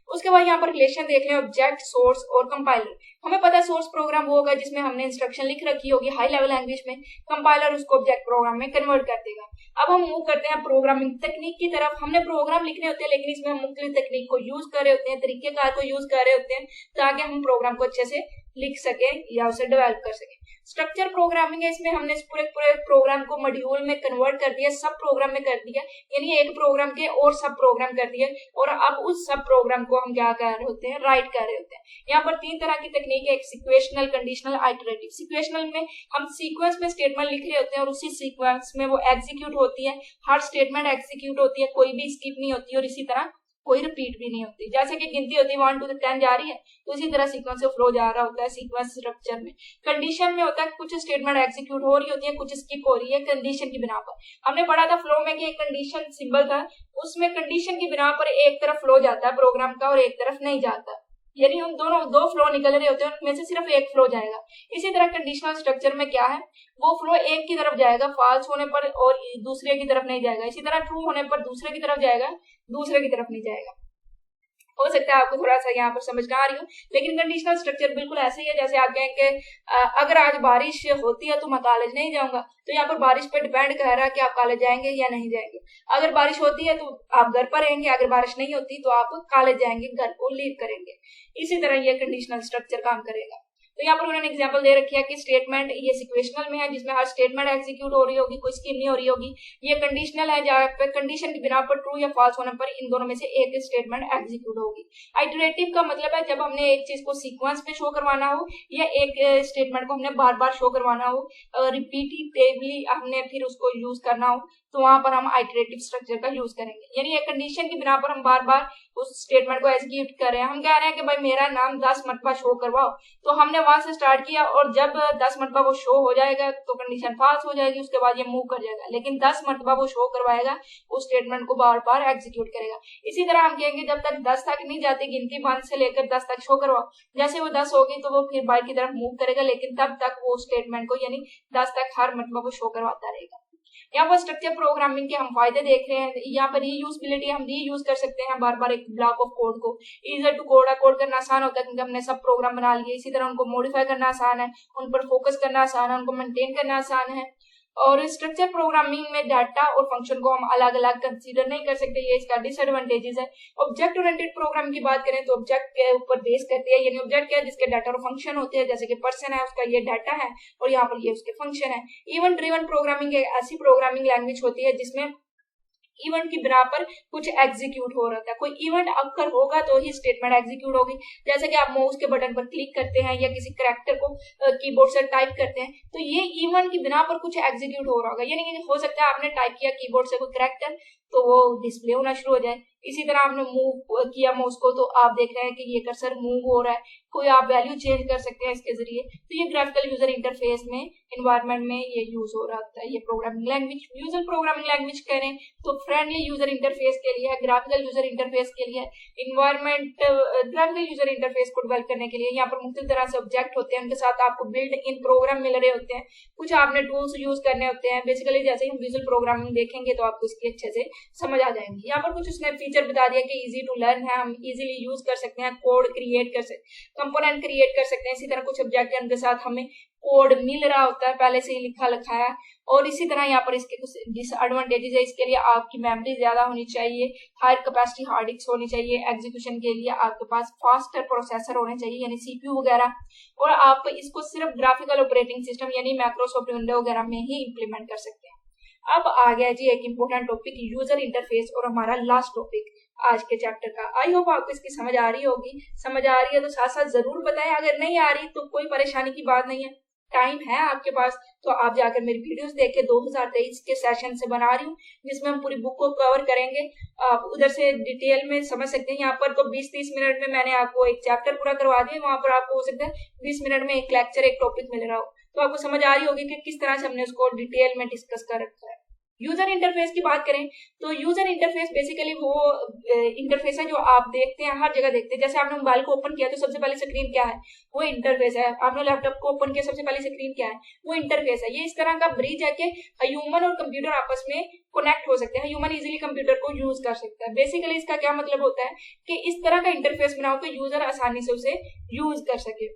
उसके बाद यहाँ पर रिलेशन देख लें ऑब्जेक्ट, सोर्स और कंपाइलर। हमें पता है सोर्स प्रोग्राम वो होगा जिसमें हमने इंस्ट्रक्शन लिख रखी होगी हाई लेवल लैंग्वेज में, कंपाइलर उसको ऑब्जेक्ट प्रोग्राम में कन्वर्ट कर देगा। अब हम मूव करते हैं प्रोग्रामिंग तकनीक की तरफ। हमने प्रोग्राम लिखने होते हैं, लेकिन इसमें हम मुख्तलिफ तकनीक को यूज कर रहे होते हैं, तरीकेकार को यूज कर रहे होते हैं, ताकि हम प्रोग्राम को अच्छे से लिख सके या उसे डेवलप कर सके। स्ट्रक्चर प्रोग्रामिंग है, इसमें हमने पूरे प्रोग्राम को मॉड्यूल में कन्वर्ट कर दिया, सब प्रोग्राम में कर दिया, यानी एक प्रोग्राम के और सब प्रोग्राम कर दिए, और अब उस सब प्रोग्राम को हम क्या कर रहे होते हैं? राइट कर रहे होते हैं। यहाँ पर 3 तरह की तकनीक है, एक सिक्वेशनल, कंडीशनल, आइटरेटिव। सिक्वेशनल में हम सीक्वेंस में स्टेटमेंट लिख रहे होते हैं और उसी सीक्वेंस में वो एग्जीक्यूट होती है, हर स्टेटमेंट एग्जीक्यूट होती है, कोई भी स्किप नहीं होती, और इसी तरह कोई रिपीट भी नहीं होती। जैसे कि गिनती होती है 1 to 10 जा रही है, तो इसी तरह सीक्वेंस से फ्लो जा रहा होता है सीक्वेंस स्ट्रक्चर में। कंडीशन में होता है कुछ स्टेटमेंट एग्जीक्यूट हो रही होती है, कुछ स्किप हो रही है कंडीशन की बिना पर। हमने पढ़ा था फ्लो में कि एक कंडीशन सिंबल था, उसमें कंडीशन की बिना पर एक तरफ फ्लो जाता है प्रोग्राम का और एक तरफ नहीं जाता, यानी हम दोनों 2 फ्लो निकल रहे होते हैं, उनमें से सिर्फ एक फ्लो जाएगा। इसी तरह कंडीशनल स्ट्रक्चर में क्या है, वो फ्लो एक की तरफ जाएगा फॉल्स होने पर और दूसरे की तरफ नहीं जाएगा, इसी तरह ट्रू होने पर दूसरे की तरफ जाएगा, दूसरे की तरफ नहीं जाएगा। हो सकता है आपको थोड़ा सा यहाँ पर समझ ना आ रही हो, लेकिन कंडीशनल स्ट्रक्चर बिल्कुल ऐसे ही है जैसे आप कहेंगे अगर आज बारिश होती है तो मैं कॉलेज नहीं जाऊंगा, तो यहाँ पर बारिश पे डिपेंड कर रहा है कि आप कॉलेज जाएंगे या नहीं जाएंगे। अगर बारिश होती है तो आप घर पर रहेंगे, अगर बारिश नहीं होती तो आप कॉलेज जाएंगे, घर को लीव करेंगे। इसी तरह ये कंडीशनल स्ट्रक्चर काम करेगा। तो यहाँ पर उन्होंने एग्जांपल दे रखी है कि स्टेटमेंट ये सिक्वेशनल में है जिसमें हर स्टेटमेंट एग्जीक्यूट हो रही होगी, कोई स्किप नहीं हो रही होगी। ये कंडीशनल है जहाँ पे कंडीशन की बिना पर ट्रू या फॉल्स होने पर इन दोनों में से एक स्टेटमेंट एग्जीक्यूट होगी। आइटरेटिव का मतलब है जब हमने एक चीज को सीक्वेंस में शो करवाना हो या एक स्टेटमेंट को हमने बार बार शो करवाना हो, रिपीटेटिवली हमने फिर उसको यूज करना हो, तो वहां पर हम आइटरेटिव स्ट्रक्चर का यूज करेंगे। यानी एक कंडीशन की बिना पर हम बार बार उस स्टेटमेंट को एग्जीक्यूट कर रहे हैं। हम कह रहे हैं कि भाई मेरा नाम 10 मरतबा शो करवाओ, तो हमने वहां से स्टार्ट किया और जब 10 मरतबा वो शो हो जाएगा तो कंडीशन फॉल्स हो जाएगी, उसके बाद ये मूव कर जाएगा, लेकिन 10 मरतबा वो शो करवाएगा, उस स्टेटमेंट को बार बार एग्जीक्यूट करेगा। इसी तरह हम कहेंगे जब तक 10 तक नहीं जाती गिनती 1 से लेकर 10 तक शो करवाओ, जैसे वो 10 होगी तो वो फिर बाइट की तरफ मूव करेगा, लेकिन तब तक वो स्टेटमेंट को यानी 10 तक हर मरतबा वो शो करवाता रहेगा। यहाँ पर स्ट्रक्चर प्रोग्रामिंग के हम फायदे देख रहे हैं। यहाँ पर रीयूजबिलिटी, हम रीयूज कर सकते हैं बार बार एक ब्लॉक ऑफ कोड को। ईजर टू कोड, कोड करना आसान होता है क्योंकि हमने सब प्रोग्राम बना लिए। इसी तरह उनको मॉडिफाई करना आसान है, उन पर फोकस करना आसान है, उनको मेंटेन करना आसान है। और स्ट्रक्चर प्रोग्रामिंग में डाटा और फंक्शन को हम अलग अलग कंसीडर नहीं कर सकते, ये इसका डिसएडवांटेजेस है। ऑब्जेक्ट ओरिएंटेड प्रोग्राम की बात करें तो ऑब्जेक्ट के ऊपर बेस करती है, यानी ऑब्जेक्ट क्या है, जिसके डाटा और फंक्शन होते हैं। जैसे कि पर्सन है, उसका ये डाटा है और यहाँ पर ये उसके फंक्शन है। इवेंट ड्रिवन प्रोग्रामिंग एक ऐसी प्रोग्रामिंग लैंग्वेज होती है जिसमें इवेंट की बिना पर कुछ एग्जीक्यूट हो रहा था। कोई इवेंट अक्कर होगा तो ही स्टेटमेंट एग्जीक्यूट होगी। जैसे कि आप माउस के बटन पर क्लिक करते हैं या किसी करैक्टर को कीबोर्ड से टाइप करते हैं तो ये इवेंट की बिना पर कुछ एग्जीक्यूट हो रहा होगा, यानी कि हो सकता है आपने टाइप किया कीबोर्ड से कोई करैक्टर तो वो डिस्प्ले होना शुरू हो जाए। इसी तरह आपने मूव किया माउस को तो आप देख रहे हैं कि ये कर्सर मूव हो रहा है, कोई आप वैल्यू चेंज कर सकते हैं इसके जरिए। तो ये ग्राफिकल यूजर इंटरफेस में एनवायरनमेंट में ये यूज हो रहा होता है। ये programming language, user programming language करें तो फ्रेंडली यूजर इंटरफेस के लिए है, ग्राफिकल यूजर इंटरफेस के लिए, इन्वायरमेंट ग्राफिकल यूजर इंटरफेस को डेवलप करने के लिए। यहाँ पर मुख्तलिफ तरह से ऑब्जेक्ट होते हैं, उनके साथ आपको बिल्ड इन प्रोग्राम मिल रहे होते हैं, कुछ आपने टूल्स यूज करने होते हैं। बेसिकली जैसे ही हम विजुअल प्रोग्रामिंग देखेंगे तो आपको इसकी अच्छे से समझ आ जाएंगे। यहाँ पर कुछ उसने फीचर बता दिया कि इजी टू लर्न है, हम इजीली यूज कर सकते हैं, कोड क्रिएट कर सकते, कंपोनेंट क्रिएट कर सकते हैं। इसी तरह कुछ ऑब्जेक्ट है उनके साथ हमें कोड मिल रहा होता है, पहले से ही लिखा है। और इसी तरह यहाँ पर इसके कुछ डिसएडवांटेजेस है, इसके लिए आपकी मेमोरी ज्यादा होनी चाहिए, हायर कैपेसिटी हार्ड डिस्क होनी चाहिए, एग्जीक्यूशन के लिए आपके पास फास्टर प्रोसेसर होने चाहिए यानी सीपीयू वगैरह, और आप इसको सिर्फ ग्राफिकल ऑपरेटिंग सिस्टम यानी माइक्रोसॉफ्ट विंडो वगैरह में ही इंप्लीमेंट कर सकते हैं। अब आ गया जी एक इम्पोर्टेंट टॉपिक, यूजर इंटरफेस, और हमारा लास्ट टॉपिक आज के चैप्टर का। आई होप आपको इसकी समझ आ रही होगी। समझ आ रही है तो साथ साथ जरूर बताएं, अगर नहीं आ रही तो कोई परेशानी की बात नहीं है, टाइम है आपके पास तो आप जाकर मेरी वीडियोस देखें। 2023 के सेशन से बना रही हूँ जिसमें हम पूरी बुक को कवर करेंगे, आप उधर से डिटेल में समझ सकते हैं। यहाँ पर तो 20-30 मिनट में मैंने आपको एक चैप्टर पूरा करवा दिया, वहां पर आपको हो सकता है 20 मिनट में एक लेक्चर, एक टॉपिक मिल रहा हो, तो आपको समझ आ रही होगी कि किस तरह से हमने उसको डिटेल में डिस्कस कर रखा है। यूजर इंटरफेस की बात करें तो यूजर इंटरफेस बेसिकली वो इंटरफेस है जो आप देखते हैं, हर जगह देखते हैं। जैसे आपने मोबाइल को ओपन किया तो सबसे पहले स्क्रीन क्या है, वो इंटरफेस है। आपने लैपटॉप को ओपन किया सबसे पहले स्क्रीन क्या है, वो इंटरफेस है। ये इस तरह का ब्रिज है कि ह्यूमन और कंप्यूटर आपस में कनेक्ट हो सकते हैं, ह्यूमन इजीली कंप्यूटर को यूज कर सकता है। बेसिकली इसका क्या मतलब होता है कि इस तरह का इंटरफेस बनाओ कि यूजर आसानी से उसे यूज कर सके,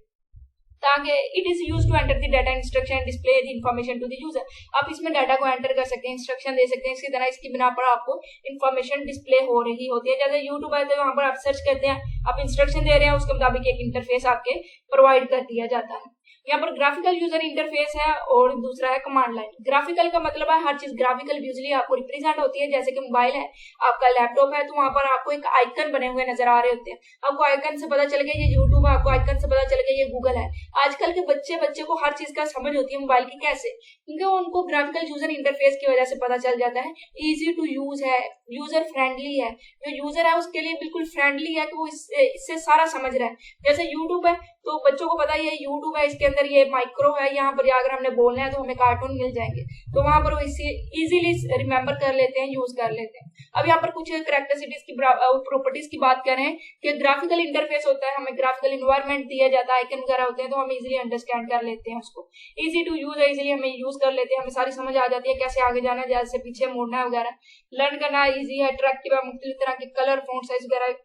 ताकि it is use to enter the data instruction and display the information to the user. आप इसमें डाटा को एंटर कर सकते हैं, इंस्ट्रक्शन दे सकते हैं, इसकी तरह इसकी बिना पर आपको इंफॉर्मेशन डिस्प्ले हो रही होती है। जैसे यूट्यूब है तो वहां पर आप सर्च करते हैं, आप इंस्ट्रक्शन दे रहे हैं, उसके मुताबिक एक इंटरफेस आपके प्रोवाइड कर दिया जाता है। यहाँ पर ग्राफिकल यूजर इंटरफेस है और दूसरा है कमांड लाइन। ग्राफिकल का मतलब है हर चीज ग्राफिकल विजुअली आपको रिप्रेजेंट होती है। जैसे कि मोबाइल है, आपका लैपटॉप है, तो वहां पर आपको एक आइकन बने हुए नजर आ रहे होते हैं। आपको आइकन से पता चल गया ये यूट्यूब है, आपको आइकन से पता चल गया ये गूगल है। आजकल के बच्चे को हर चीज का समझ होती है मोबाइल की, कैसे, क्योंकि उनको ग्राफिकल यूजर इंटरफेस की वजह से पता चल जाता है। इजी टू यूज है, यूजर फ्रेंडली है, जो यूजर है उसके लिए बिल्कुल फ्रेंडली है कि वो इससे सारा समझ रहा है। जैसे यूट्यूब है तो बच्चों को पता ही है यूट्यूब है, इसके अंदर ये माइक्रो है, यहाँ पर अगर हमने बोलना है तो हमें कार्टून मिल जाएंगे, तो वहां पर वो इजीली रिमेम्बर कर लेते हैं, यूज कर लेते हैं। अब यहाँ पर कुछ कैरेक्टरिस्टिक्स की प्रॉपर्टीज की बात करें कि ग्राफिकल इंटरफेस होता है, हमें ग्राफिकल इन्वायरमेंट दिया जाता है, आइकन वगैरह होते हैं, तो हम इजीली अंडरस्टैंड कर लेते हैं उसको। इजी टू यूज है, इजीली हमें यूज कर लेते हैं, हमें सारी समझ आ जाती है कैसे आगे जाना है, जैसे पीछे मोड़ना है वगैरह। लर्न करना इजी है, अट्रैक्टिव है, मुख्तलिफ तरह के कलर, फॉन्ट साइज वगैरह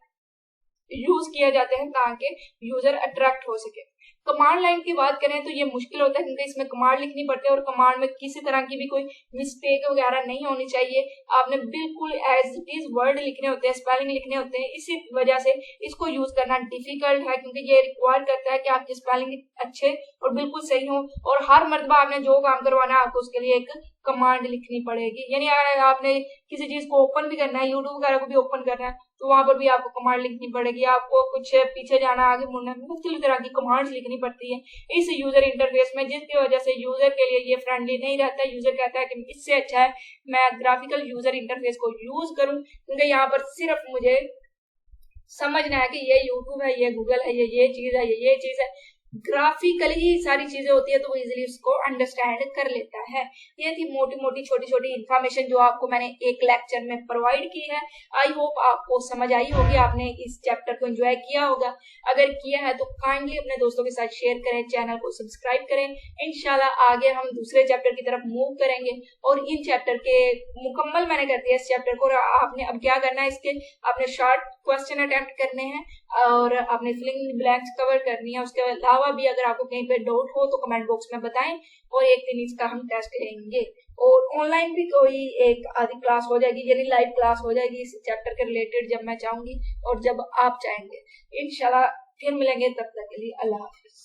यूज किए जाते हैं ताकि यूजर अट्रैक्ट हो सके। कमांड लाइन की बात करें तो ये मुश्किल होता है क्योंकि इसमें कमांड लिखनी पड़ती है और कमांड में किसी तरह की भी कोई मिस्टेक वगैरह नहीं होनी चाहिए। आपने बिल्कुल एज इट इज वर्ड लिखने होते हैं, स्पेलिंग लिखने होते हैं। इसी वजह से इसको यूज करना डिफिकल्ट है क्योंकि ये रिक्वायर करता है कि आपकी स्पेलिंग अच्छे और बिल्कुल सही हो, और हर मर्तबा आपने जो काम करवाना है आपको उसके लिए एक कमांड लिखनी पड़ेगी। यानी अगर आपने किसी चीज को ओपन भी करना है, यूट्यूब वगैरह को भी ओपन करना है, तो वहां पर भी आपको कमांड लिखनी पड़ेगी। आपको कुछ पीछे जाना, आगे मुड़ना, मुख्तलिफ तरह की कमांड्स लिखनी पड़ती है इस यूजर इंटरफेस में, जिसकी वजह से यूजर के लिए ये फ्रेंडली नहीं रहता है। यूजर कहता है कि इससे अच्छा है मैं ग्राफिकल यूजर इंटरफेस को यूज करूं क्योंकि यहाँ पर सिर्फ मुझे समझना है कि ये यूट्यूब है, ये गूगल है, ये चीज है, ये चीज है। ग्राफिकली सारी चीजें होती है तो वो इजिली उसको अंडरस्टैंड कर लेता है। ये थी मोटी मोटी छोटी छोटी इन्फॉर्मेशन जो आपको मैंने एक लेक्चर में प्रोवाइड की है। आई होप आपको समझ आई होगी, आपने इस चैप्टर को एंजॉय किया होगा। अगर किया है तो काइंडली अपने दोस्तों के साथ शेयर करें, चैनल को सब्सक्राइब करें। इंशाल्लाह आगे हम दूसरे चैप्टर की तरफ मूव करेंगे और इन चैप्टर के मुकम्मल मैंने कर दिया इस चैप्टर को। आपने अब क्या करना है, इसके आपने शॉर्ट क्वेश्चन अटेम्प्ट करने हैं और आपने फिलिंग ब्लैंक्स कवर करनी है। उसके अलावा भी अगर आपको कहीं पे डाउट हो तो कमेंट बॉक्स में बताएं और एक दिन इसका हम टेस्ट लेंगे। और ऑनलाइन भी कोई एक आधी क्लास हो जाएगी, यानी लाइव क्लास हो जाएगी इस चैप्टर के रिलेटेड, जब मैं चाहूंगी और जब आप चाहेंगे। इंशाल्लाह फिर मिलेंगे, तब तक के लिए अल्लाह हाफिज।